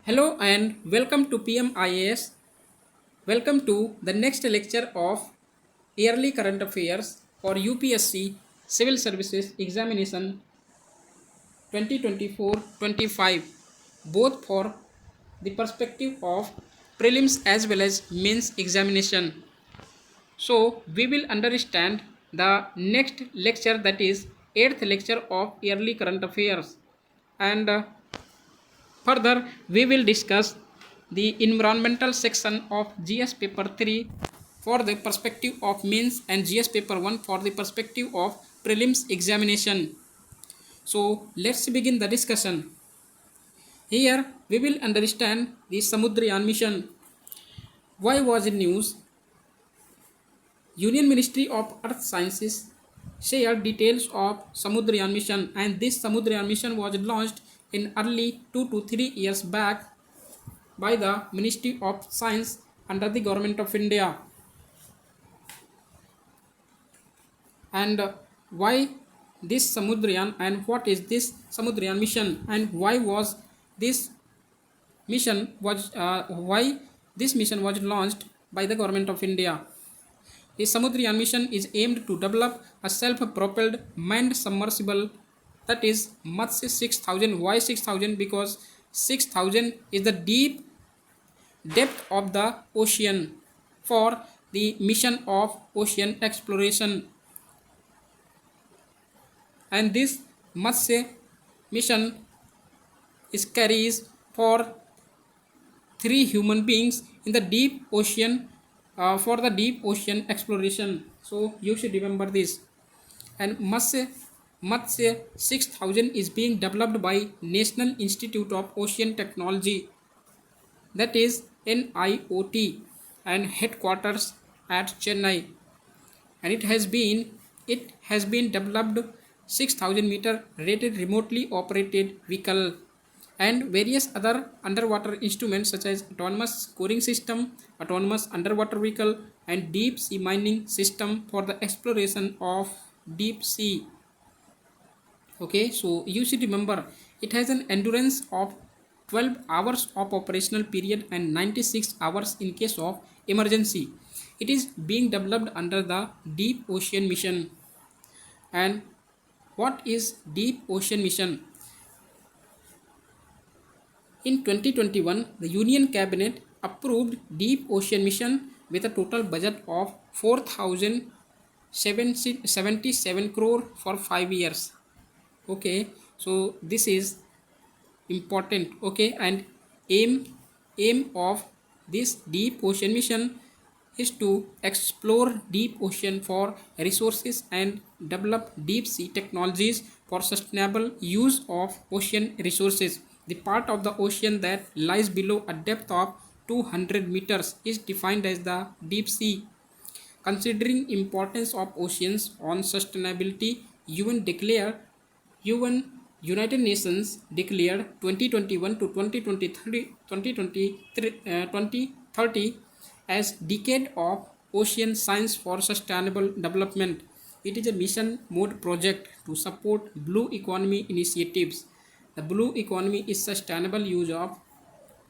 Hello and welcome to PM IAS. Welcome to the next lecture of Yearly Current Affairs for UPSC Civil Services Examination 2024-25, both for the perspective of prelims as well as mains examination. So we will understand the next lecture, that is 8th lecture of Yearly Current Affairs, and further, we will discuss the environmental section of GS paper 3 for the perspective of mains and GS paper 1 for the perspective of prelims examination. So let's begin the discussion. Here we will understand the Samudrayan mission. Why was in news? Union Ministry of Earth Sciences shared details of Samudrayan mission, and this Samudrayan mission was launched in early 2 to 3 years back by the Ministry of Science under the Government of India. And why this Samudrayan, and what is this Samudrayan mission, and why was this why this mission was launched by the Government of India? The Samudrayan mission is aimed to develop a self-propelled manned submersible, that is Matsya 6000. Why 6000? Because 6000 is the depth of the ocean for the mission of ocean exploration, and this Matsya mission is carries for three human beings in the deep ocean, for the deep ocean exploration. So you should remember this. And Matsya 6000 is being developed by National Institute of Ocean Technology, that is NIOT, and headquarters at Chennai, and it has been developed 6000-meter rated remotely operated vehicle and various other underwater instruments such as autonomous scoring system, autonomous underwater vehicle, and deep sea mining system for the exploration of deep sea. Okay, so you should remember it has an endurance of 12 hours of operational period and 96 hours in case of emergency. It is being developed under the deep ocean mission. And what is deep ocean mission? In 2021, the Union Cabinet approved deep ocean mission with a total budget of 4,077 crore for 5 years. Okay, so this is important. Okay, and aim of this deep ocean mission is to explore deep ocean for resources and develop deep sea technologies for sustainable use of ocean resources. The part of the ocean that lies below a depth of 200 meters is defined as the deep sea. Considering importance of oceans on sustainability, UN United Nations declared 2021 to 2030 as Decade of Ocean Science for Sustainable Development. It is a mission mode project to support blue economy initiatives. The blue economy is sustainable use of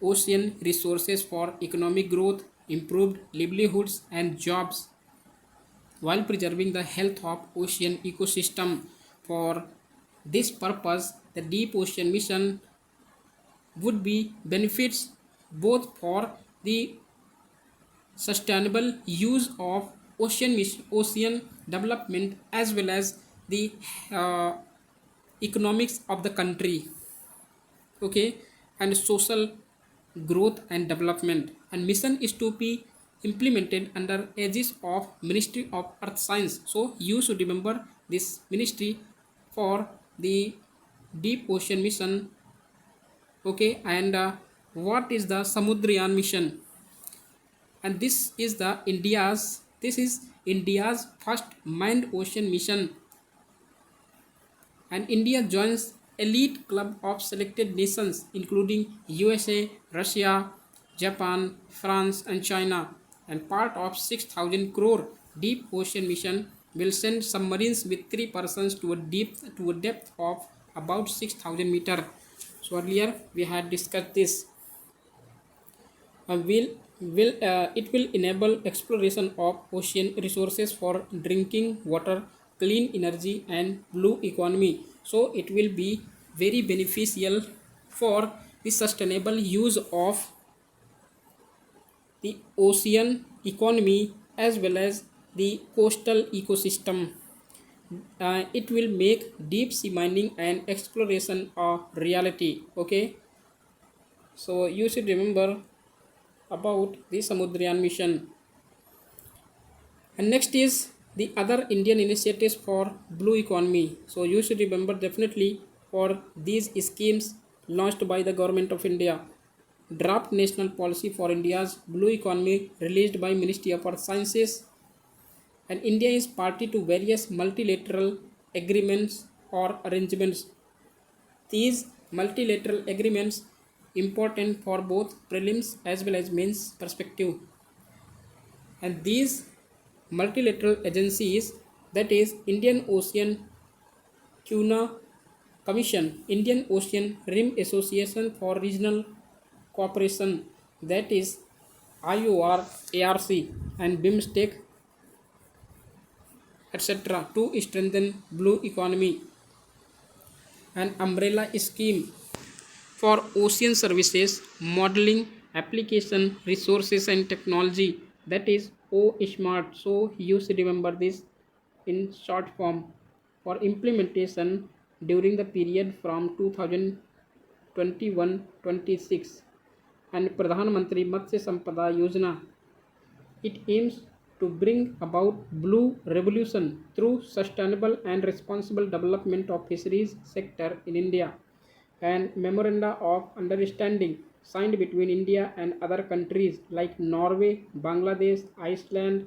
ocean resources for economic growth, improved livelihoods and jobs, while preserving the health of ocean ecosystem. For this purpose, the deep ocean mission would be benefits both for the sustainable use of ocean development as well as the uh, economics of the country. Okay, and social growth and development. And mission is to be implemented under aegis of Ministry of Earth Science. So you should remember this ministry for the deep ocean mission. Okay, and what is the Samudrayan mission? And this is India's first manned ocean mission, and India joins elite club of selected nations including USA, Russia, Japan, France and China. And part of 6000 crore deep ocean mission will send submarines with 3 persons to a depth of about 6000 meter. So earlier we had discussed this. will it will enable exploration of ocean resources for drinking water, clean energy and blue economy. So it will be very beneficial for the sustainable use of the ocean economy as well as the coastal ecosystem. It will make deep sea mining and exploration a reality. Okay, so you should remember about the Samudrayan mission. And next is the other Indian initiatives for blue economy. So you should remember definitely for these schemes launched by the government of India. Draft National Policy for India's Blue Economy released by Ministry of Earth Sciences, and India is party to various multilateral agreements or arrangements. These multilateral agreements important for both prelims as well as mains perspective. And these multilateral agencies, that is Indian Ocean Tuna Commission, Indian Ocean Rim Association for Regional Cooperation, that is IOR ARC, and BIMSTEC, etc., to strengthen blue economy. An umbrella scheme for ocean services, modeling, application, resources and technology, that is OSMART. So you should remember this in short form, for implementation during the period from 2021-26, and Pradhan Mantri Matsya Sampada Yojana. It aims to bring about blue revolution through sustainable and responsible development of fisheries sector in India, and memoranda of understanding signed between India and other countries like Norway, Bangladesh, Iceland,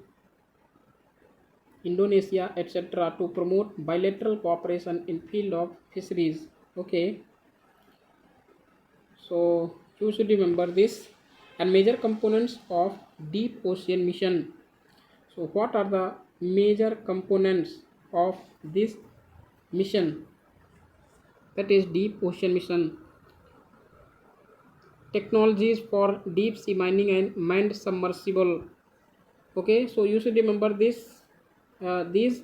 Indonesia, etc., to promote bilateral cooperation in field of fisheries. Okay, so you should remember this. And major components of deep ocean mission. So what are the major components of this mission, that is deep ocean mission? Technologies for deep sea mining and manned submersible. Okay, so you should remember this, these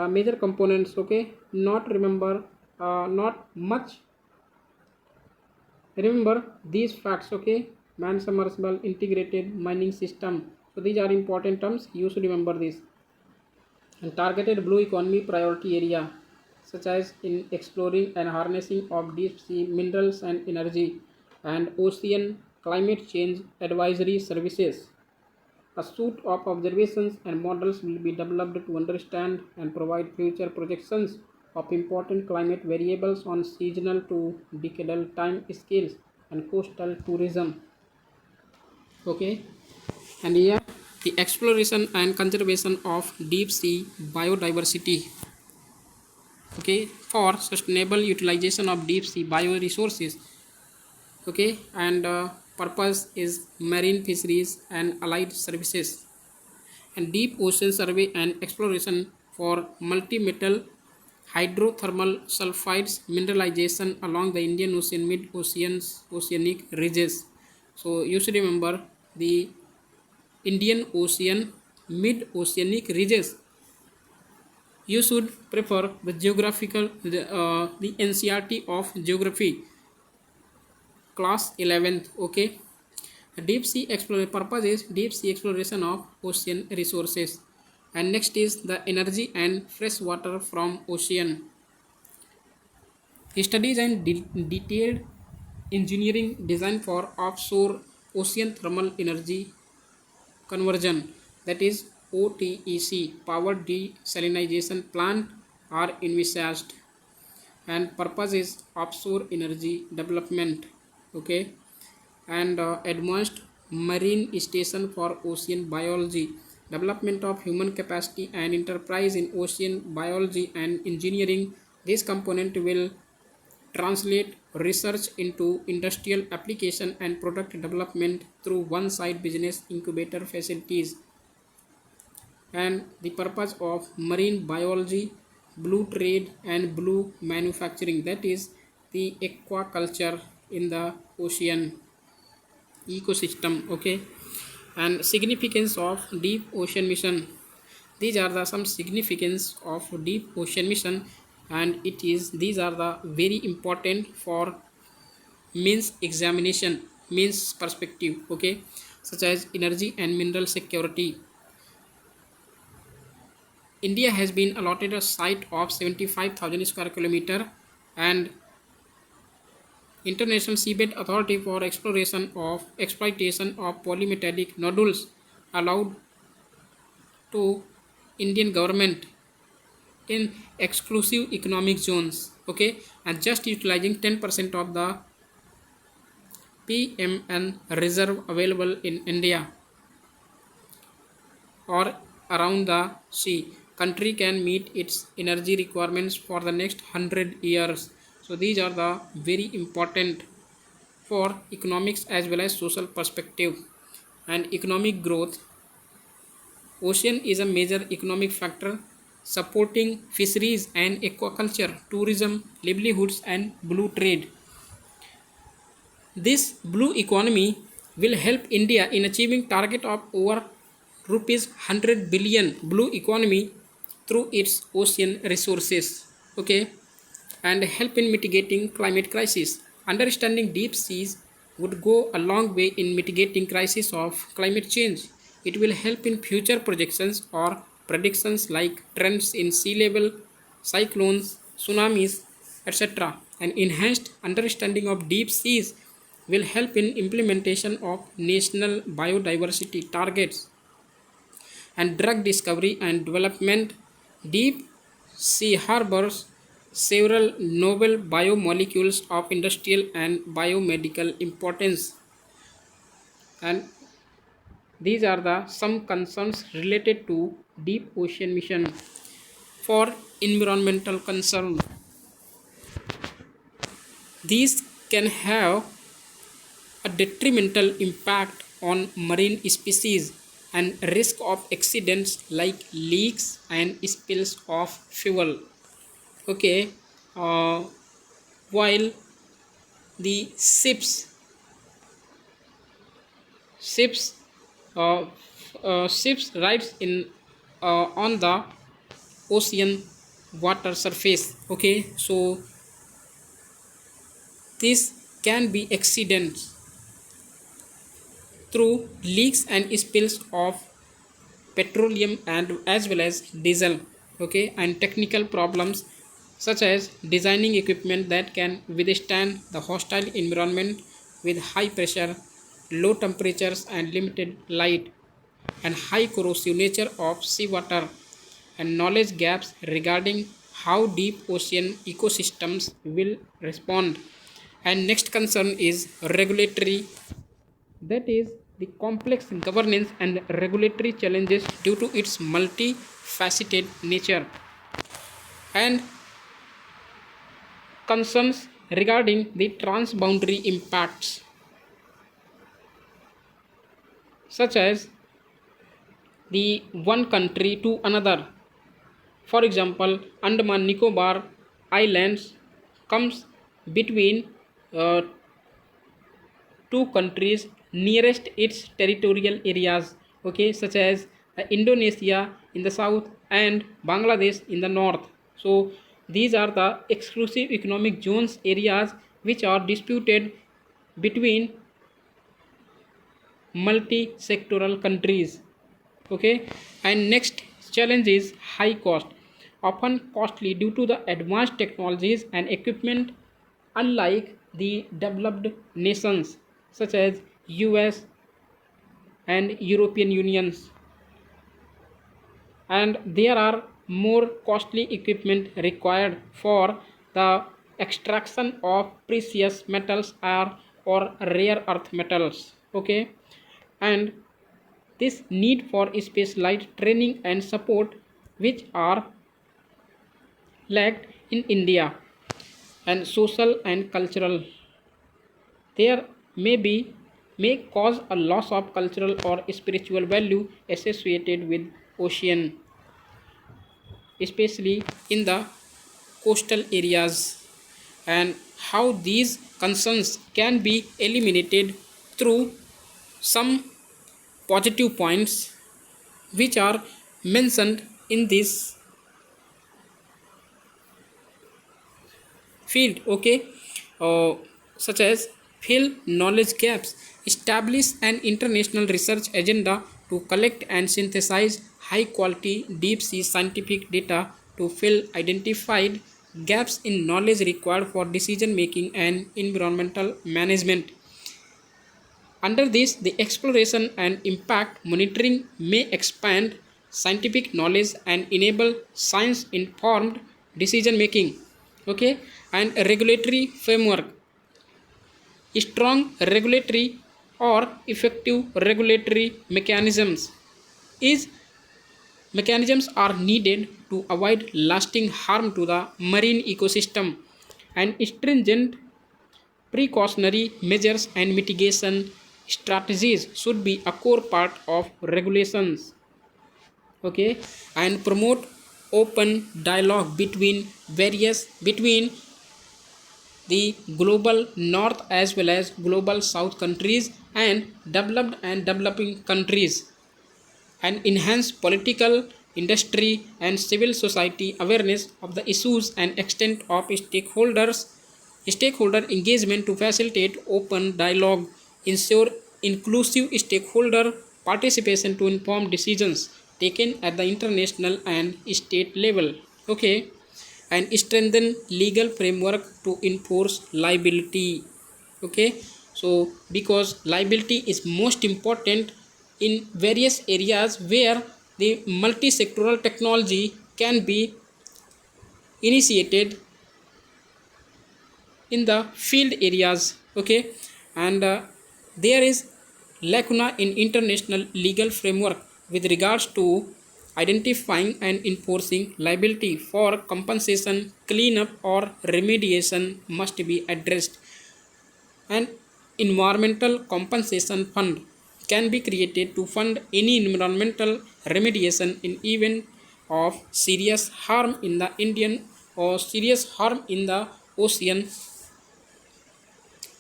major components. Okay, not remember, not much remember these facts. Okay, manned submersible, integrated mining system. So these are important terms, you should remember this. And targeted blue economy priority area, such as in exploring and harnessing of deep sea minerals and energy, and ocean climate change advisory services. A suite of observations and models will be developed to understand and provide future projections of important climate variables on seasonal to decadal time scales and coastal tourism. Okay, and here the exploration and conservation of deep sea biodiversity. Okay, for sustainable utilization of deep sea bioresources. Okay, and purpose is marine fisheries and allied services, and deep ocean survey and exploration for multi-metal hydrothermal sulfides mineralization along the Indian Ocean mid-oceans oceanic ridges. So you should remember the Indian Ocean mid-oceanic ridges. You should prefer the geographical the NCRT of geography class 11th. Okay, deep sea exploration purpose is deep sea exploration of ocean resources. And next is the energy and fresh water from ocean. Studies and detailed engineering design for offshore ocean thermal energy conversion, that is OTEC power desalination plant are envisaged, and purpose is offshore energy development. Okay, and advanced marine station for ocean biology, development of human capacity and enterprise in ocean biology and engineering. This component will translate research into industrial application and product development through one-side business incubator facilities. And the purpose of marine biology, blue trade and blue manufacturing, that is the aquaculture in the ocean. ecosystem. Okay, and significance of deep ocean mission. These are the some significance of deep ocean mission, and it is these are the very important for means examination, means perspective. Okay, such as energy and mineral security. India has been allotted a site of 75,000 square kilometer, and International Seabed Authority for Exploitation of Polymetallic Nodules allowed to Indian government in exclusive economic zones. Okay, and just utilizing 10% of the PMN reserve available in India or around the sea, country can meet its energy requirements for the next 100 years. So these are the very important for economics as well as social perspective. And economic growth, ocean is a major economic factor supporting fisheries and aquaculture, tourism, livelihoods and blue trade. This blue economy will help India in achieving target of over rupees 100 billion blue economy through its ocean resources. Okay, and help in mitigating climate crisis. Understanding deep seas would go a long way in mitigating crisis of climate change. It will help in future projections or predictions like trends in sea level, cyclones, tsunamis, etc. An enhanced understanding of deep seas will help in implementation of national biodiversity targets and drug discovery and development. Deep sea harbors several novel biomolecules of industrial and biomedical importance, and these are the some concerns related to deep ocean mission. For environmental concern, these can have a detrimental impact on marine species and risk of accidents like leaks and spills of fuel. Okay, uh, while the ships uh, ships rides in on the ocean water surface. Okay, so this can be accidents through leaks and spills of petroleum and as well as diesel. Okay, and technical problems such as designing equipment that can withstand the hostile environment with high pressure, low temperatures and limited light, and high corrosive nature of seawater, and knowledge gaps regarding how deep ocean ecosystems will respond. And next concern is regulatory, that is the complex governance and regulatory challenges due to its multifaceted nature, and concerns regarding the transboundary impacts such as the one country to another. For example, Andaman Nicobar Islands comes between uh, two countries nearest its territorial areas. Okay, such as Indonesia in the south and Bangladesh in the north. So these are the exclusive economic zones areas which are disputed between multi-sectoral countries. Okay, and next challenge is high cost, often costly due to the advanced technologies and equipment unlike the developed nations such as US and European unions, and there are more costly equipment required for the extraction of precious metals or rare earth metals. Okay, and this need for specialized training and support which are lacked in India. And social and cultural, there may cause a loss of cultural or spiritual value associated with ocean, especially in the coastal areas, and how these concerns can be eliminated through some positive points which are mentioned in this field. Okay, uh, such as fill knowledge gaps, establish an international research agenda to collect and synthesize high quality deep sea scientific data to fill identified gaps in knowledge required for decision making and environmental management. Under this, the exploration and impact monitoring may expand scientific knowledge and enable science informed decision making. Okay, and a regulatory framework. Strong regulatory or effective regulatory is mechanisms are needed to avoid lasting harm to the marine ecosystem, and stringent precautionary measures and mitigation strategies should be a core part of regulations. Okay, and promote open dialogue between the global north as well as global south countries and developed and developing countries, and enhance political, industry, and civil society awareness of the issues and extent of stakeholder engagement to facilitate open dialogue, ensure inclusive stakeholder participation to inform decisions taken at the international and state level. Okay, and strengthen legal framework to enforce liability. Okay, so because liability is most important in various areas where the multi-sectoral technology can be initiated in the field areas. Okay, and there is lacuna in international legal framework with regards to identifying and enforcing liability for compensation, cleanup, or remediation must be addressed. An environmental compensation fund can be created to fund any environmental remediation in event of serious harm in the Indian or serious harm in the ocean,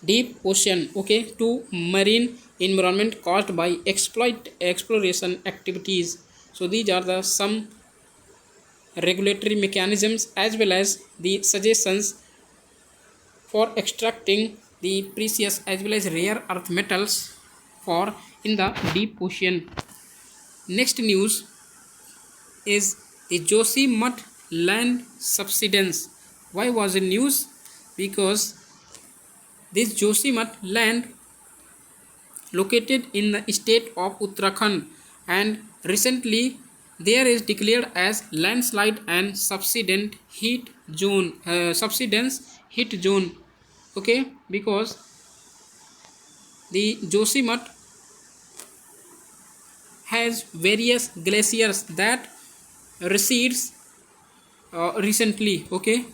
deep ocean. Okay, to marine environment caused by exploration activities. So these are the some regulatory mechanisms as well as the suggestions for extracting the precious as well as rare earth metals for in the deep ocean. Next news is the Josimat land subsidence. Why was it news? Because this Josimat land located in the state of Uttarakhand and recently there is declared as landslide and subsidence heat zone. Okay, because the Josimat has various glaciers that recedes recently. Okay,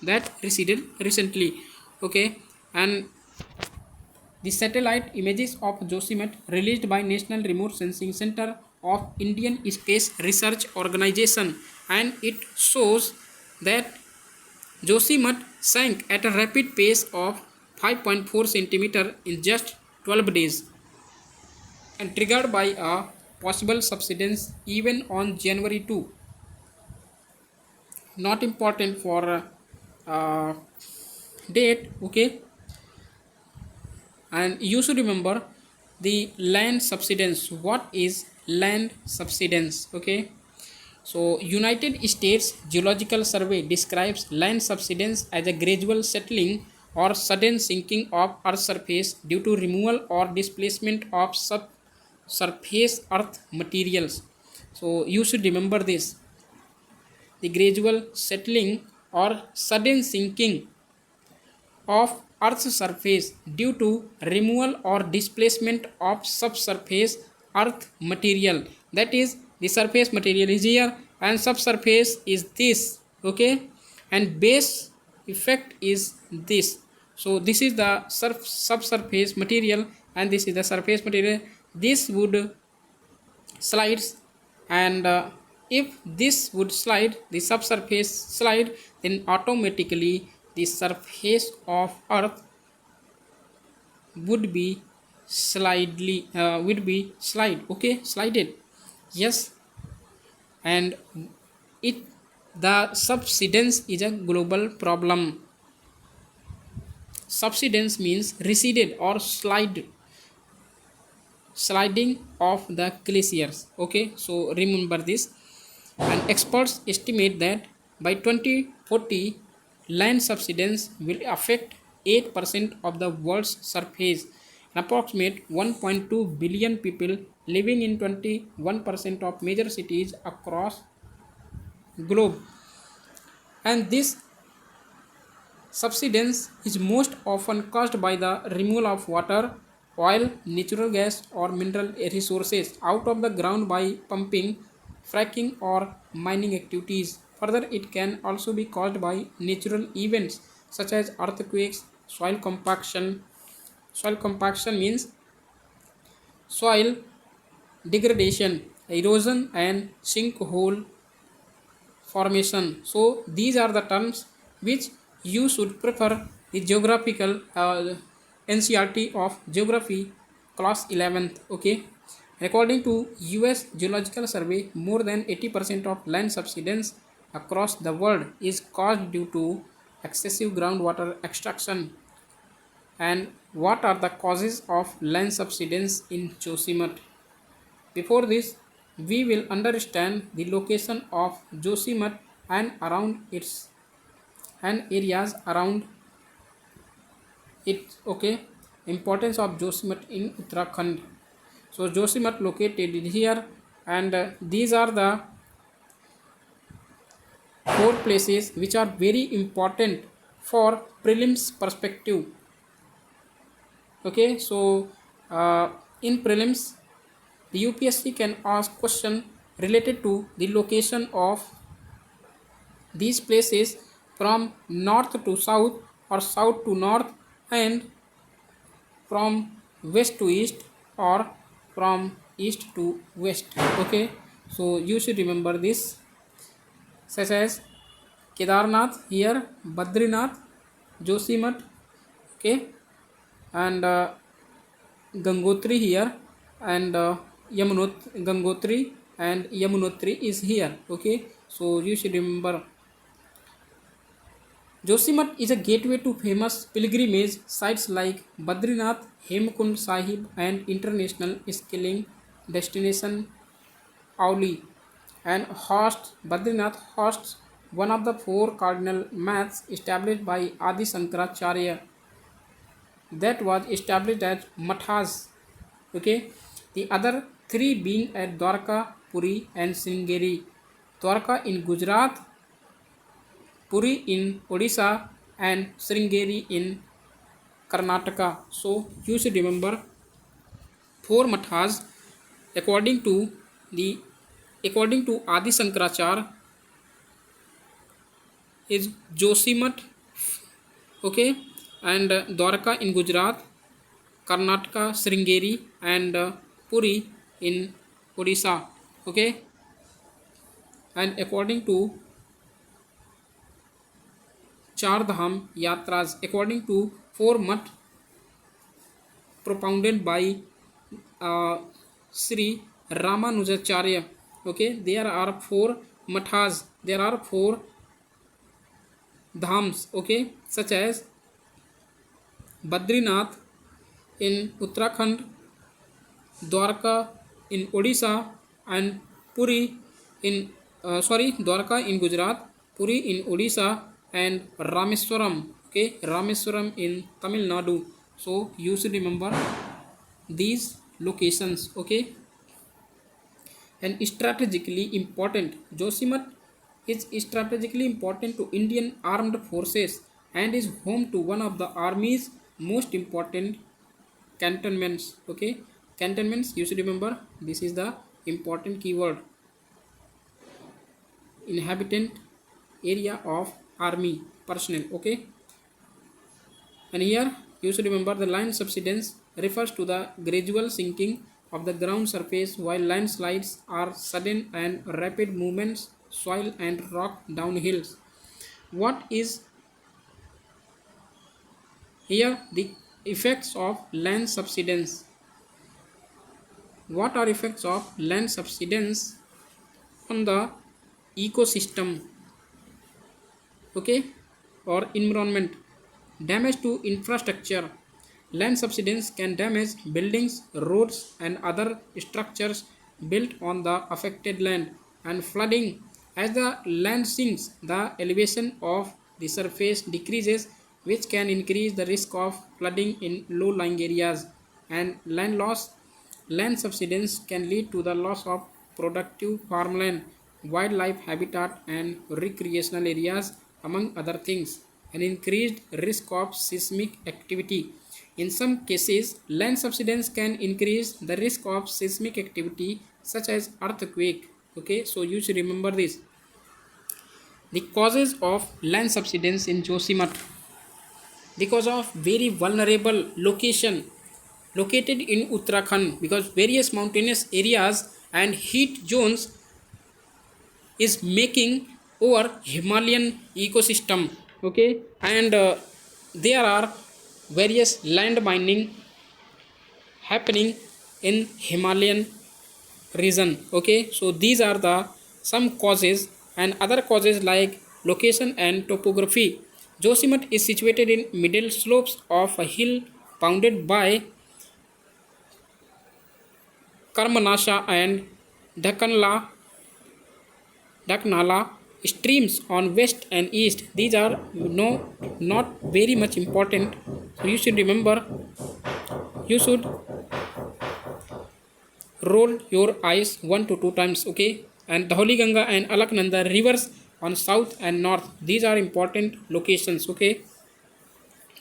that receded recently. Okay, and the satellite images of Josimat released by National Remote Sensing Center of Indian Space Research Organization, and it shows that Josimat sank at a rapid pace of 5.4 centimeter in just 12 days and triggered by a possible subsidence even on January 2. Not important for date. Okay, and you should remember the land subsidence. What is land subsidence? Okay, so United States Geological Survey describes land subsidence as a gradual settling or sudden sinking of earth surface due to removal or displacement of subsurface earth materials. So you should remember this, the gradual settling or sudden sinking of Earth's surface due to removal or displacement of subsurface earth material. That is, the surface material is here and subsurface is this. Okay, and base effect is this. So this is the subsurface material and this is the surface material. This would slides, and if this would slide, the subsurface slide, then automatically the surface of earth would be slided. Yes, and it the subsidence is a global problem. Subsidence means receded or sliding of the glaciers. Okay, so remember this. And experts estimate that by 2040, land subsidence will affect 8% of the world's surface. An approximate 1.2 billion people living in 21% of major cities across globe. And this subsidence is most often caused by the removal of water, oil, natural gas, or mineral resources out of the ground by pumping, fracking, or mining activities. Further, it can also be caused by natural events such as earthquakes, soil compaction. Soil compaction means soil degradation, erosion, and sinkhole formation. So these are the terms which you should prefer the geographical NCRT of geography class 11th. Okay, according to US Geological Survey, more than 80% of land subsidence across the world is caused due to excessive groundwater extraction. And what are the causes of land subsidence in Josimat? Before this, we will understand the location of Josimat and around its and areas around it. Okay, importance of Josimat in Uttarakhand. So Josimat located here, and these are the four places which are very important for prelims perspective. Okay, so in prelims, the UPSC can ask question related to the location of these places from north to south or south to north, and from west to east or from east to west. Okay, so you should remember this, such as Kedarnath here, Badrinath, Josimat. Okay, and Gangotri here, and Gangotri and Yamunotri is here. Okay, so you should remember. Josimat is a gateway to famous pilgrimage sites like Badrinath, Hemkund Sahib, and international skiing destination Auli. And Badrinath hosts one of the four cardinal maths established by Adi Sankaracharya, that was established as mathas. Okay, the other three being at Dwarka, Puri, and Sringeri. Dwarka in Gujarat, Puri in Odisha, and Sringeri in Karnataka. So you should remember four mathas according to the according to Adi Sankaracharya is Josimat. Okay, and Dwarka in Gujarat, Karnataka, Sringeri, and Puri in Odisha. Okay, and according to Char Dham Yatras, according to four mat propounded by uh, Sri Ramanujacharya. Okay, there are four mathas, there are four dhams. Okay, such as Badrinath in Uttarakhand, Dwarka in Odisha, and Puri in Dwarka in Gujarat, Puri in Odisha, and Rameswaram. Okay, Rameswaram in Tamil Nadu. So you should remember these locations. Okay, and strategically important. Josimat is strategically important to Indian armed forces and is home to one of the army's most important cantonments. Okay, cantonments, you should remember this is the important keyword. Inhabitant area of army personnel. Okay, and here you should remember the land subsidence refers to the gradual sinking of the ground surface, while landslides are sudden and rapid movements soil and rock downhills. What is here the effects of land subsidence? What are effects of land subsidence on the ecosystem, okay, or environment? Damage to infrastructure. Land subsidence can damage buildings, roads, and other structures built on the affected land. And flooding. As the land sinks, the elevation of the surface decreases, which can increase the risk of flooding in low-lying areas. And land loss. Land subsidence can lead to the loss of productive farmland, wildlife habitat, and recreational areas, among other things. An increased risk of seismic activity. In some cases, land subsidence can increase the risk of seismic activity such as earthquake. Okay, so you should remember this. The causes of land subsidence in Josimat. Because of very vulnerable location located in Uttarakhand, because various mountainous areas and heat zones is making over Himalayan ecosystem. Okay, and there are various land mining happening in Himalayan region. Okay, so these are the some causes, and other causes like location and topography. Josimat is situated in middle slopes of a hill bounded by Karmanasha and Dakhanla Daknala streams on west and east. These are not very much important. So you should remember, you should roll your eyes 1 to 2 times, okay? And Dholi Ganga and Alaknanda rivers on south and north. These are important locations, okay?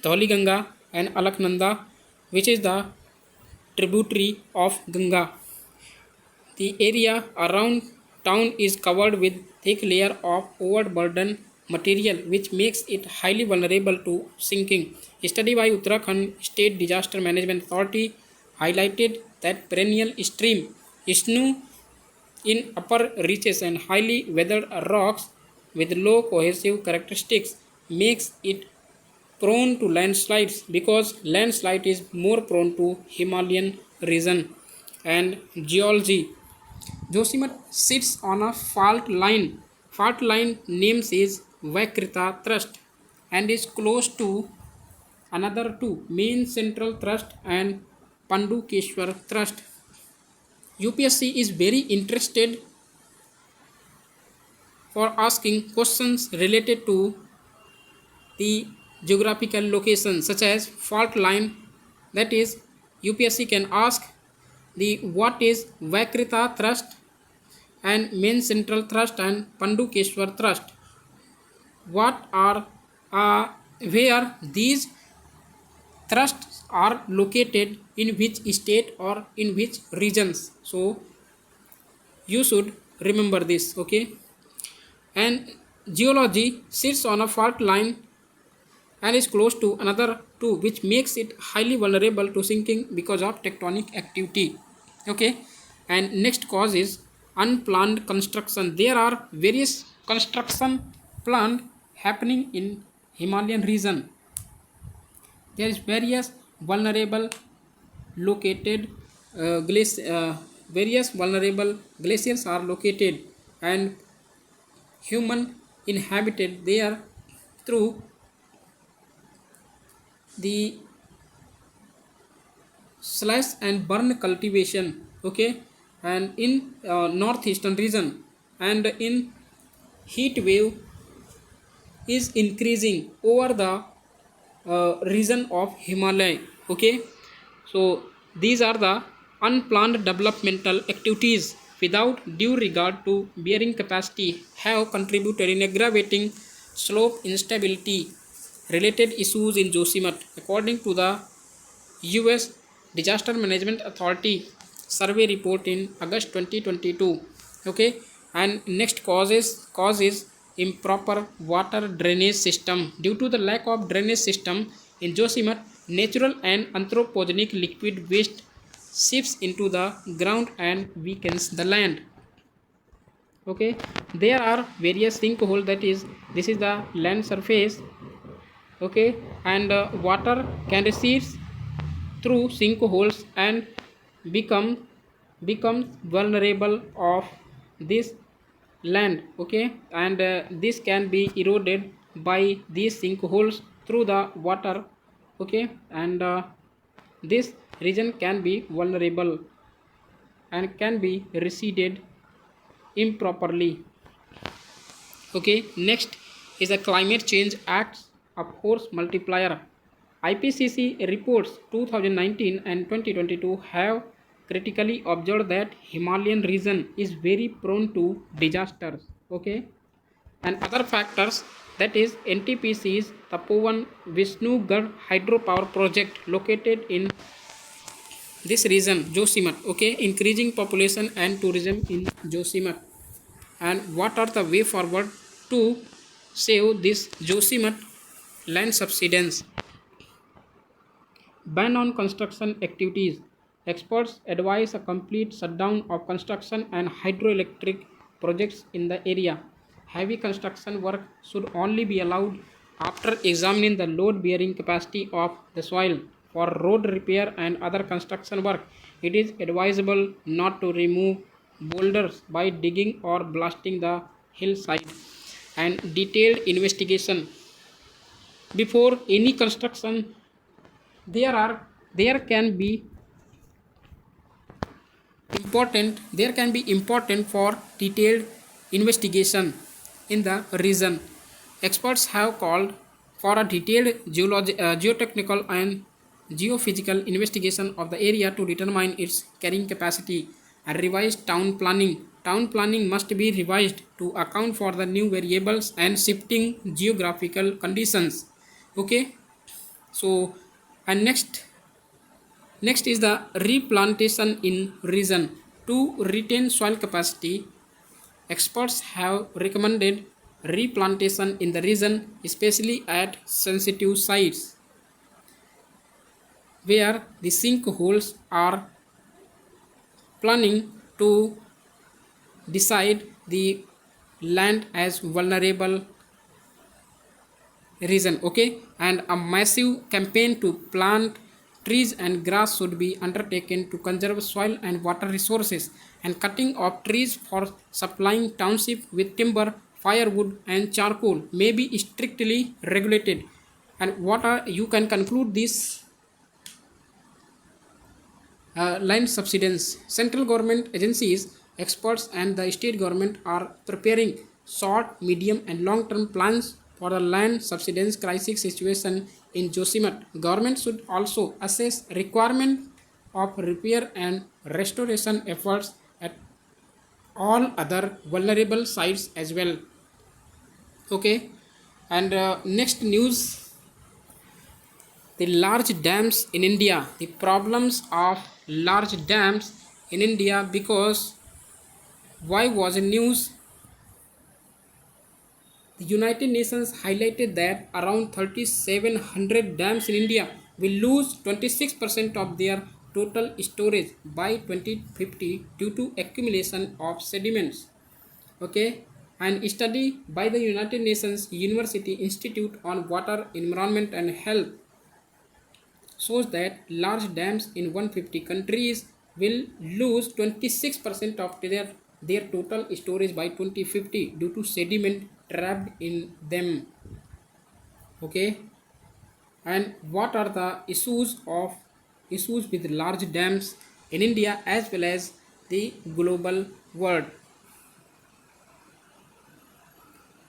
Dholi Ganga and Alaknanda, which is the tributary of Ganga. The area around town is covered with thick layer of overburden material, which makes it highly vulnerable to sinking. A study by Uttarakhand State Disaster Management Authority highlighted that perennial stream Isnu in upper reaches and highly weathered rocks with low cohesive characteristics makes it prone to landslides, because landslide is more prone to Himalayan region. And geology. Josimat sits on a fault line. Fault line names is Vakrita thrust and is close to another two main central thrust and Pandukeshwar thrust. UPSC is very interested for asking questions related to the geographical location such as fault line. That is, UPSC can ask the what is Vakrita thrust and main central thrust and Pandukeshwar thrust. What are where these thrusts are located in which state or in which regions? So you should remember this, okay? And geology sits on a fault line and is close to another two, which makes it highly vulnerable to sinking because of tectonic activity, okay? And next cause is unplanned construction. There are various construction planned happening in Himalayan region. There is various vulnerable located various vulnerable glaciers are located and human inhabited there through the slash and burn cultivation, okay? And in northeastern region, and in heat wave is increasing over the region of Himalaya, okay? So these are the unplanned developmental activities without due regard to bearing capacity have contributed in aggravating slope instability related issues in Josimat, according to the US Disaster Management Authority survey report in August 2022, okay? And next cause is improper water drainage system. Due to the lack of drainage system in Josimat, natural and anthropogenic liquid waste seeps into the ground and weakens the land, okay? There are various sinkhole, that is, this is the land surface, okay? And water can recede through sinkholes and become becomes vulnerable of this land, okay, and this can be eroded by these sinkholes through the water, okay, and this region can be vulnerable and can be receded improperly. Okay, next is a climate change acts of force multiplier. IPCC reports 2019 and 2022 have critically observed that Himalayan region is very prone to disasters. Okay, and other factors, that is NTPC's Tapovan Vishnugad hydropower project located in this region, Josimat. Okay, increasing population and tourism in Josimat. And what are the way forward to save this Josimat land subsidence? Ban on construction activities. Experts advise a complete shutdown of construction and hydroelectric projects in the area. Heavy construction work should only be allowed after examining the load bearing capacity of the soil. For road repair and other construction work, it is advisable not to remove boulders by digging or blasting the hillside. And detailed investigation before any construction, there can be important for detailed investigation in the region. Experts have called for a detailed geotechnical and geophysical investigation of the area to determine its carrying capacity. And revised town planning must be revised to account for the new variables and shifting geographical conditions. Okay, so and next is the replantation in region. To retain soil capacity, experts have recommended replantation in the region, especially at sensitive sites where the sinkholes are planning to decide the land as vulnerable region. Okay, and a massive campaign to plant trees and grass should be undertaken to conserve soil and water resources, and cutting of trees for supplying township with timber, firewood and charcoal may be strictly regulated. And what are you can conclude this land subsidence. Central government agencies, experts, and the state government are preparing short, medium, and long term plans for the land subsidence crisis situation in Josimat. Government should also assess requirement of repair and restoration efforts at all other vulnerable sites as well. Okay, and next news, the large dams in India, the problems of large dams in India, because why was in news? The United Nations highlighted that around 3,700 dams in India will lose 26% of their total storage by 2050 due to accumulation of sediments. Okay, and study by the United Nations University Institute on Water, Environment and Health shows that large dams in 150 countries will lose 26% of their total storage by 2050 due to sediment trapped in them. Okay, and what are the issues with large dams in India as well as the global world?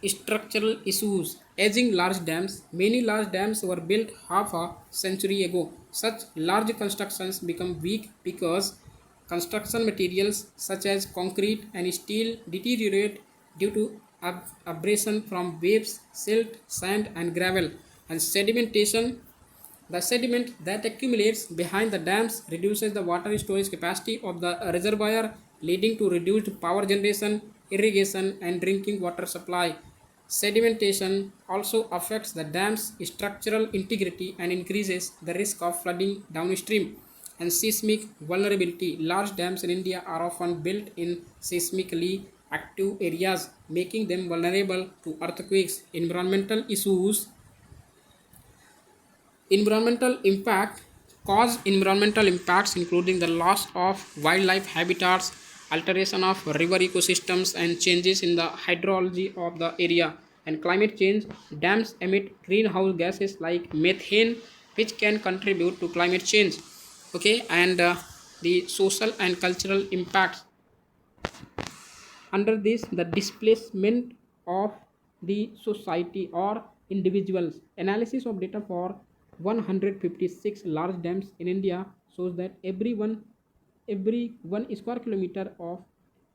Structural issues. Aging large dams. Many large dams were built half a century ago. Such large constructions become weak because construction materials such as concrete and steel deteriorate due to abrasion from waves, silt, sand, and gravel. And sedimentation. The sediment that accumulates behind the dams reduces the water storage capacity of the reservoir, leading to reduced power generation, irrigation, and drinking water supply. Sedimentation also affects the dam's structural integrity and increases the risk of flooding downstream. And seismic vulnerability. Large dams in India are often built in seismically active areas, making them vulnerable to earthquakes. Environmental issues. Environmental impact. cause environmental impacts including the loss of wildlife habitats, alteration of river ecosystems, and changes in the hydrology of the area. And climate change, dams emit greenhouse gases like methane, which can contribute to climate change. Okay, and the social and cultural impacts under this, the displacement of the society or individuals. Analysis of data for 156 large dams in India shows that every one square kilometer of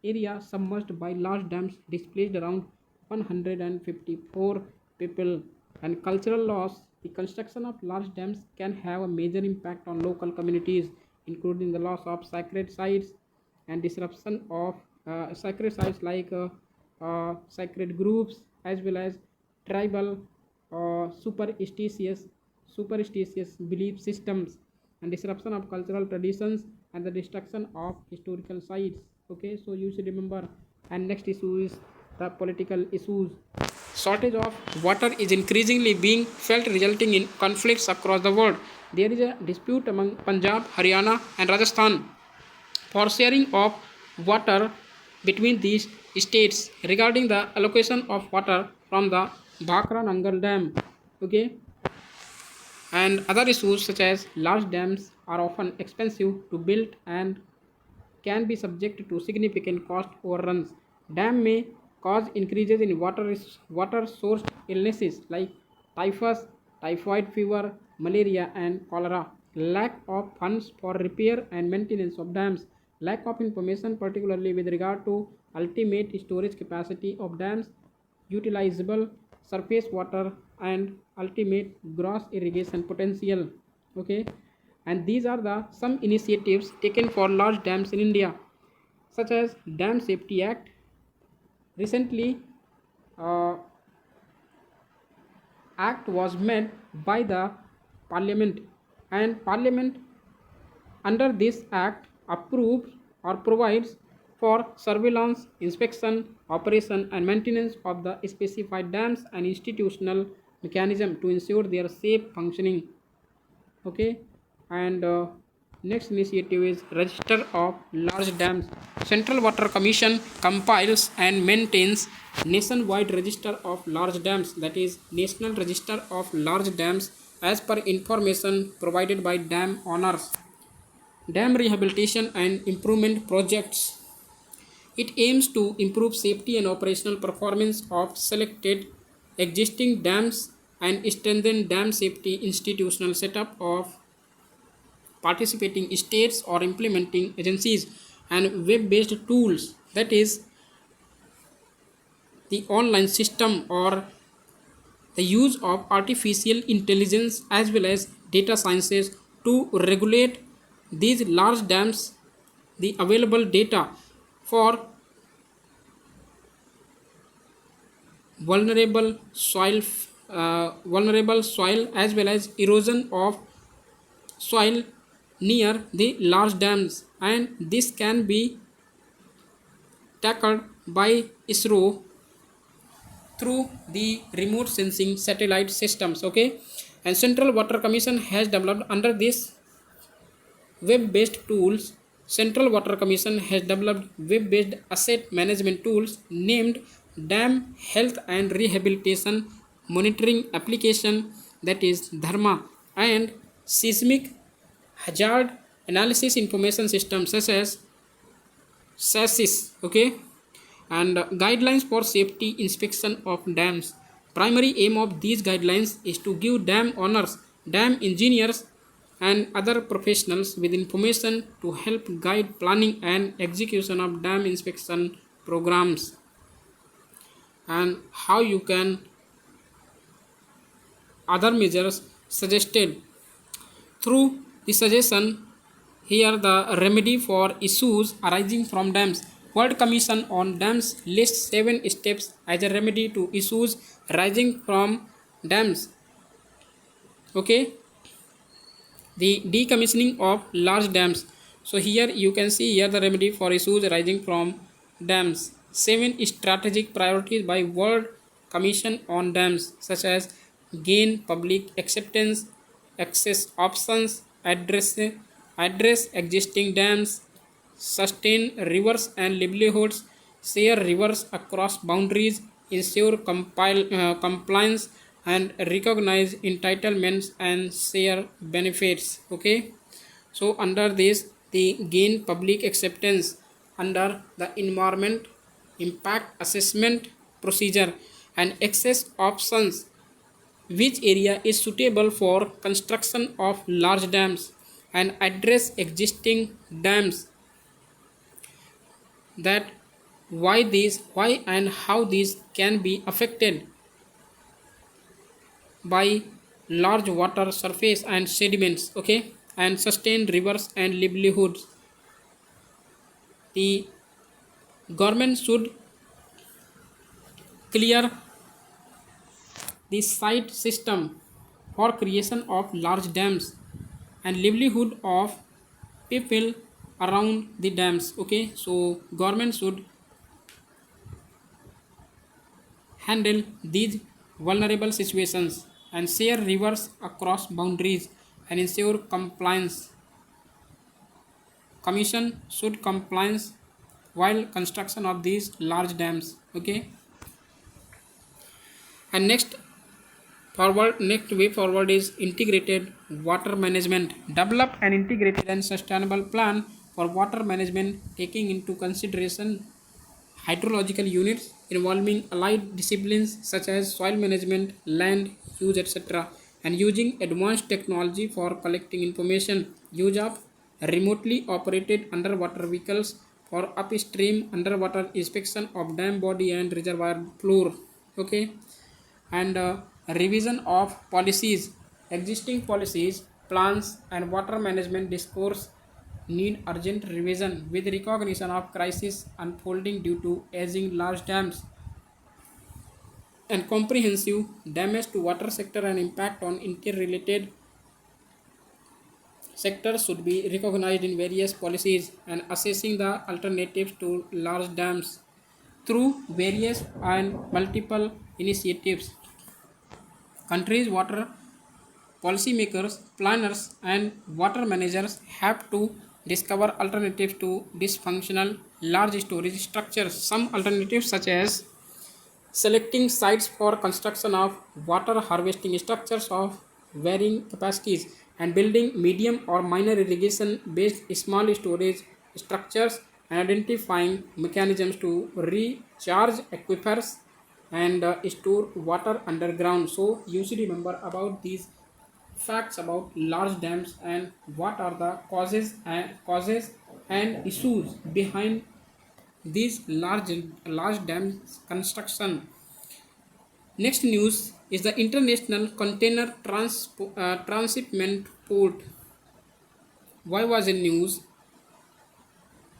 area submerged by large dams displaced around 154 people. And cultural loss, the construction of large dams can have a major impact on local communities, including the loss of sacred sites and disruption of sacred sites like sacred groups, as well as tribal superstitious belief systems, and disruption of cultural traditions, and the destruction of historical sites. Okay, so you should remember. And next issue is the political issues. Shortage of water is increasingly being felt, resulting in conflicts across the world. There is a dispute among Punjab, Haryana, and Rajasthan for sharing of water between these states regarding the allocation of water from the Bhakra Nangal Dam. Okay, and other issues such as large dams are often expensive to build and can be subject to significant cost overruns. Dam may cause increases in water source illnesses like typhus, typhoid fever, malaria, and cholera. Lack of funds for repair and maintenance of dams. Lack of information, particularly with regard to ultimate storage capacity of dams, utilizable surface water, and ultimate gross irrigation potential. Okay, and these are the some initiatives taken for large dams in India, such as Dam Safety Act. Recently, uh, act was made by the Parliament, and Parliament under this act approves or provides for surveillance, inspection, operation, and maintenance of the specified dams and institutional mechanism to ensure their safe functioning. Okay, and next initiative is register of large dams. Central Water Commission compiles and maintains nationwide register of large dams, that is National Register of Large Dams, as per information provided by dam owners. Dam rehabilitation and improvement projects. It aims to improve safety and operational performance of selected existing dams and strengthen dam safety institutional setup of participating states or implementing agencies, and web-based tools, that is the online system or the use of artificial intelligence as well as data sciences to regulate these large dams, the available data for vulnerable soil vulnerable soil as well as erosion of soil near the large dams, and this can be tackled by ISRO through the remote sensing satellite systems. Okay, and Central Water Commission has developed under this web-based tools. Central Water Commission has developed web-based asset management tools named Dam Health and Rehabilitation Monitoring Application, that is Dharma, and Seismic Hazard Analysis Information System such as SASIS. Okay, and guidelines for safety inspection of dams. Primary aim of these guidelines is to give dam owners, dam engineers, and other professionals with information to help guide planning and execution of dam inspection programs, and how you can other measures suggested through the suggestion. Here the remedy for issues arising from dams. World Commission on Dams lists 7 steps as a remedy to issues arising from dams. Okay, the decommissioning of large dams. So here you can see here the remedy for issues arising from dams. 7 strategic priorities by World Commission on Dams, such as gain public acceptance, access options, address address existing dams, sustain rivers and livelihoods, share rivers across boundaries, ensure compliance, and recognize entitlements and share benefits. Okay, so under this, they gain public acceptance under the environment impact assessment procedure and access options, which area is suitable for construction of large dams and address existing dams, that why and how these can be affected by large water surface and sediments. Okay, and sustain rivers and livelihoods. The government should clear the site system for creation of large dams and livelihood of people around the dams. Okay, so government should handle these vulnerable situations and share rivers across boundaries and ensure compliance. Commission should compliance while construction of these large dams. Okay, and next way forward is integrated water management. Develop an integrated and sustainable plan for water management taking into consideration hydrological units involving allied disciplines such as soil management, land use, etc., and using advanced technology for collecting information. Use of remotely operated underwater vehicles for upstream underwater inspection of dam body and reservoir floor. Okay, and revision of policies. Existing policies, plans, and water management discourse need urgent revision with recognition of crisis unfolding due to aging large dams and comprehensive damage to water sector and impact on interrelated sectors should be recognized in various policies and assessing the alternatives to large dams through various and multiple initiatives. Countries water policymakers, planners, and water managers have to discover alternatives to dysfunctional large storage structures. Some alternatives, such as selecting sites for construction of water harvesting structures of varying capacities and building medium or minor irrigation based small storage structures and identifying mechanisms to recharge aquifers and store water underground. So you should remember about these facts about large dams and what are the causes and issues behind these large dams construction. Next news is the International Container Transshipment Port. Why was in news?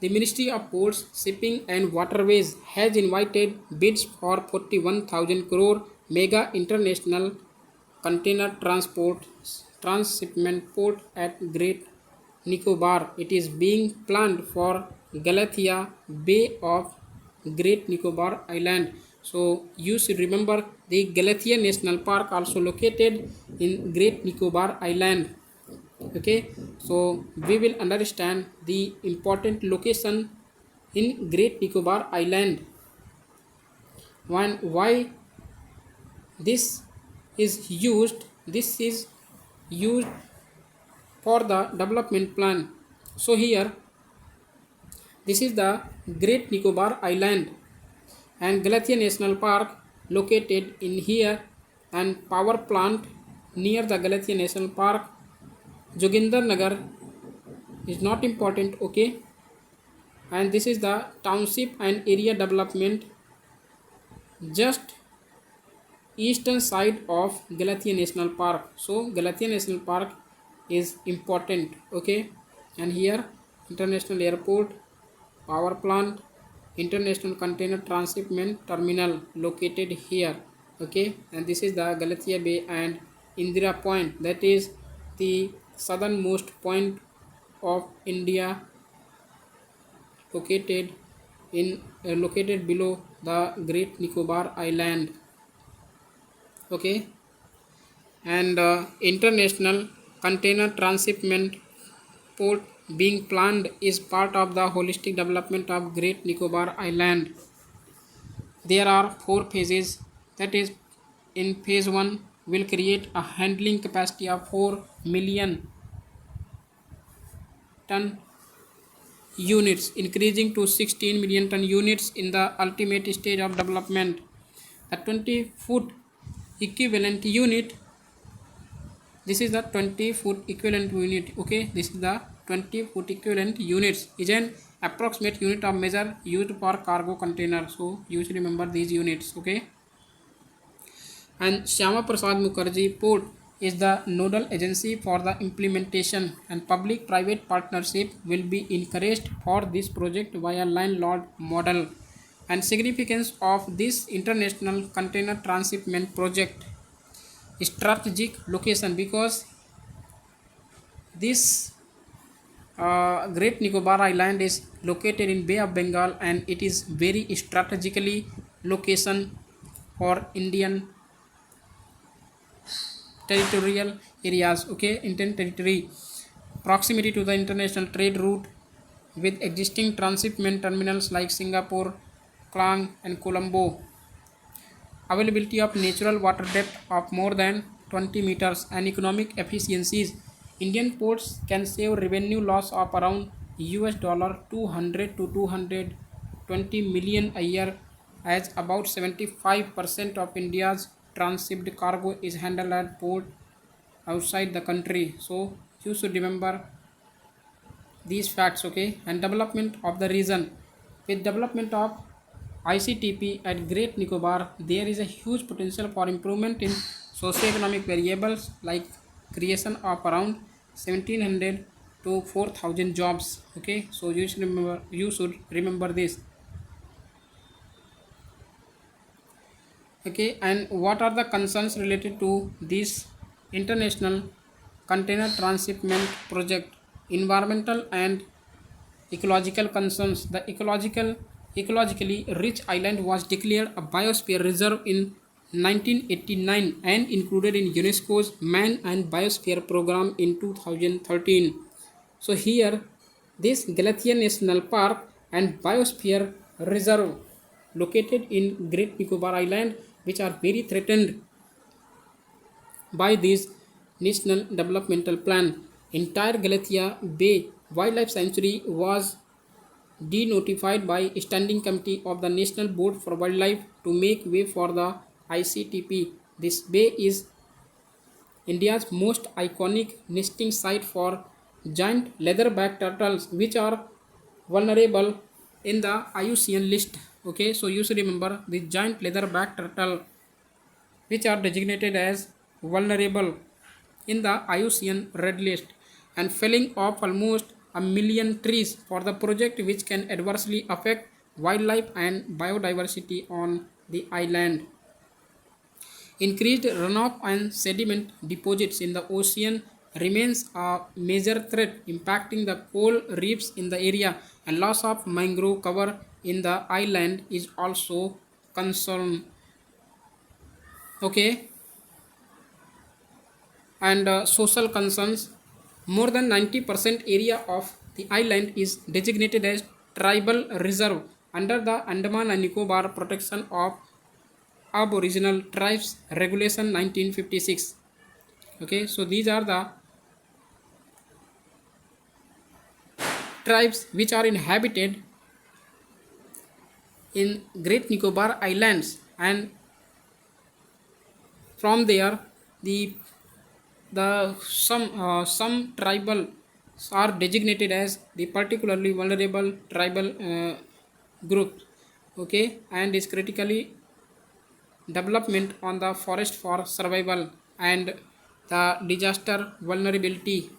The Ministry of Ports, Shipping and Waterways has invited bids for 41,000 crore mega international container transshipment port at Great Nicobar. It is being planned for Galathea Bay of Great Nicobar Island. So you should remember the Galathea National Park also located in Great Nicobar Island. Okay, so we will understand the important location in Great Nicobar Island. Why this is used for the development plan. So here this is the Great Nicobar Island and Galathea National Park located in here, and power plant near the Galathea National Park. Joginder Nagar is not important. Okay, and this is the township and area development just eastern side of Galathea National Park. So Galathea National Park is important. Okay, and here international airport, power plant, international container transshipment terminal located here. Okay, and this is the Galathea Bay and Indira Point, that is the southernmost point of India, located located below the Great Nicobar Island. Okay, and international container transshipment port being planned is part of the holistic development of Great Nicobar Island. There are four phases. That is, in phase 1 will create a handling capacity of 4 million ton units, increasing to 16 million ton units in the ultimate stage of development. The 20-foot equivalent unit, this is the 20-foot equivalent unit. Okay, this is the 20-foot equivalent units is an approximate unit of measure used for cargo container. So you should remember these units. Okay, and Shyama Prasad Mukherjee Port is the nodal agency for the implementation, and public-private partnership will be encouraged for this project via landlord model. And significance of this international container transshipment project: strategic location, because this Great Nicobar Island is located in Bay of Bengal, and it is very strategically location for Indian territorial areas. Okay, Indian territory, proximity to the international trade route with existing transshipment terminals like Singapore, Klang and Colombo, availability of natural water depth of more than 20 meters, and economic efficiencies. Indian ports can save revenue loss of around $200 to 220 million a year, as about 75% of India's transshipped cargo is handled at port outside the country. So you should remember these facts. Okay, and development of the region: with development of ICTP at Great Nicobar, there is a huge potential for improvement in socio-economic variables like creation of around 1700 to 4000 jobs. Okay, so you should remember this. Okay, and what are the concerns related to this international container transshipment project? Environmental and ecological concerns: the ecologically rich island was declared a biosphere reserve in 1989 and included in UNESCO's Man and Biosphere program in 2013. So here, this Galathian National Park and Biosphere Reserve located in Great Nicobar Island, which are very threatened by this national developmental plan. Entire Galathea Bay Wildlife Sanctuary was denotified by Standing Committee of the National Board for Wildlife to make way for the ICTP. This bay is India's most iconic nesting site for giant leatherback turtles, which are vulnerable in the IUCN list. Okay, so you should remember the giant leatherback turtle, which are designated as vulnerable in the IUCN Red List, and felling of almost a million trees for the project, which can adversely affect wildlife and biodiversity on the island. Increased runoff and sediment deposits in the ocean remains a major threat, impacting the coral reefs in the area, and loss of mangrove cover in the island is also concern. Okay, and social concerns: more than 90% area of the island is designated as tribal reserve under the Andaman and Nicobar Protection of Aboriginal Tribes Regulation 1956. Okay, so these are the tribes which are inhabited in Great Nicobar Islands, and from there the some tribal are designated as the particularly vulnerable tribal group. Okay, and is critically development on the forest for survival and the disaster vulnerability.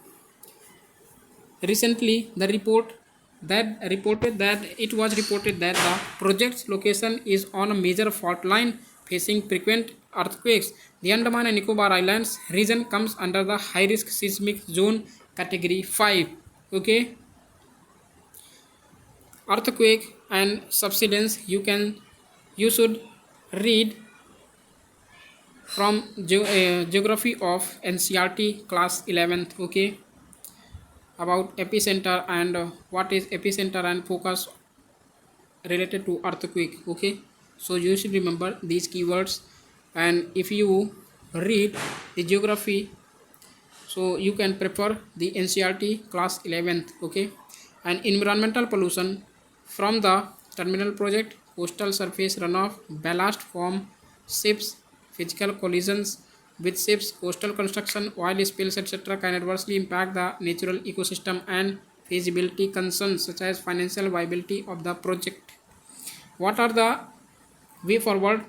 Recently, the report that reported that it was reported that the project's location is on a major fault line facing frequent earthquakes. The Andaman and Nicobar Islands region comes under the high risk seismic zone category 5. Okay, earthquake and subsidence, you should read from geography of NCRT class 11th. Okay, about epicenter and what is epicenter and focus related to earthquake. Okay, so you should remember these keywords, and if you read the geography, so you can prefer the NCRT class 11th. Okay, and environmental pollution from the terminal project, coastal surface runoff, ballast from ships, physical collisions with ships, coastal construction, oil spills, etc. can adversely impact the natural ecosystem, and feasibility concerns such as financial viability of the project. What are the way forward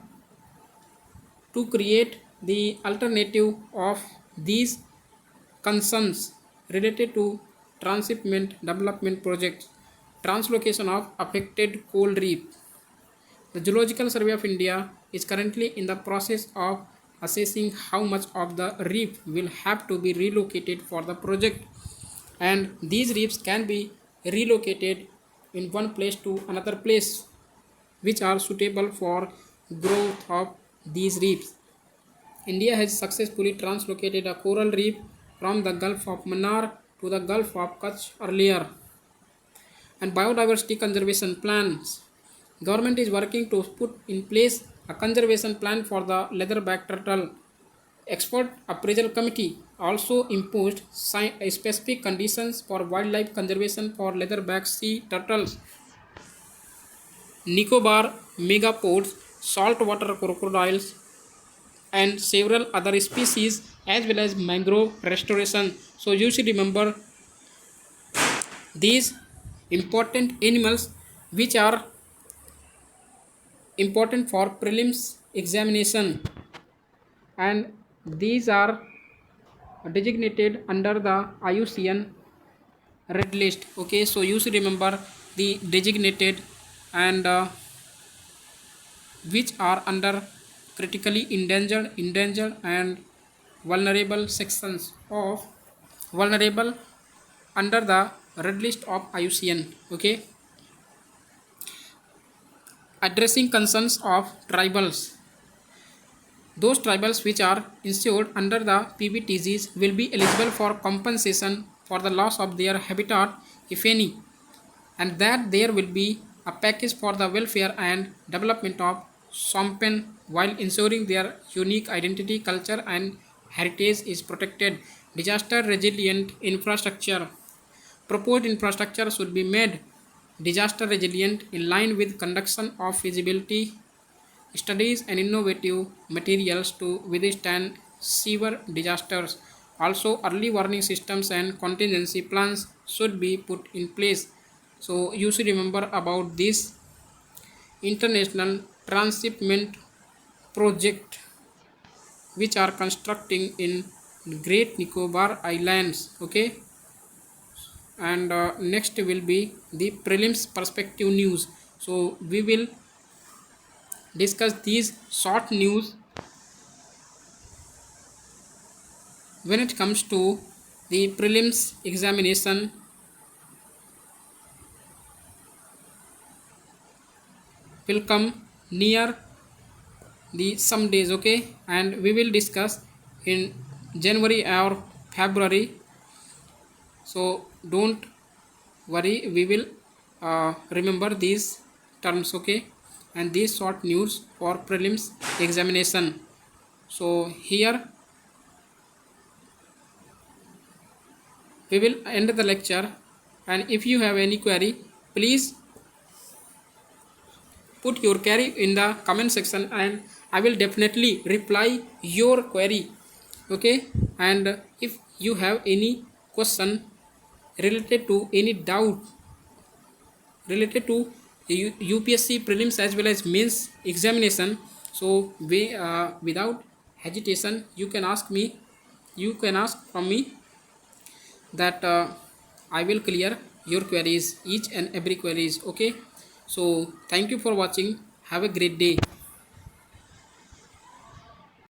to create the alternative of these concerns related to transshipment development projects? Translocation of affected coral reef. The Geological Survey of India is currently in the process of assessing how much of the reef will have to be relocated for the project, and these reefs can be relocated in one place to another place which are suitable for growth of these reefs. India has successfully translocated a coral reef from the Gulf of Mannar to the Gulf of Kutch earlier. And biodiversity conservation plans. Government is working to put in place a conservation plan for the leatherback turtle. Expert appraisal committee also imposed specific conditions for wildlife conservation for leatherback sea turtles, Nicobar megapods, saltwater crocodiles, and several other species, as well as mangrove restoration. So you should remember these important animals which are important for prelims examination, and these are designated under the IUCN red list. Okay, so you should remember the designated and which are under critically endangered and vulnerable sections of vulnerable under the red list of IUCN. Okay, addressing concerns of tribals. Those tribals which are insured under the PBTGs will be eligible for compensation for the loss of their habitat, if any, and that there will be a package for the welfare and development of Sompen while ensuring their unique identity, culture, and heritage is protected. Disaster resilient infrastructure. Proposed infrastructure should be made disaster resilient in line with conduction of feasibility studies and innovative materials to withstand severe disasters. Also, early warning systems and contingency plans should be put in place. So, you should remember about this international transshipment project which are constructing in Great Nicobar Islands. Okay, and next will be the prelims perspective news. So, we will discuss these short news when it comes to the prelims examination will come near the some days. Okay, and we will discuss in January or February, so don't worry, we will remember these terms. Okay, and these short news for prelims examination. So here we will end the lecture, and if you have any query, please put your query in the comment section, and I will definitely reply your query. Okay, and if you have any question related to any doubt related to UPSC prelims as well as mains examination, so we without hesitation you can ask me, you can ask from me, that I will clear your queries, each and every queries. Okay, so thank you for watching. Have a great day.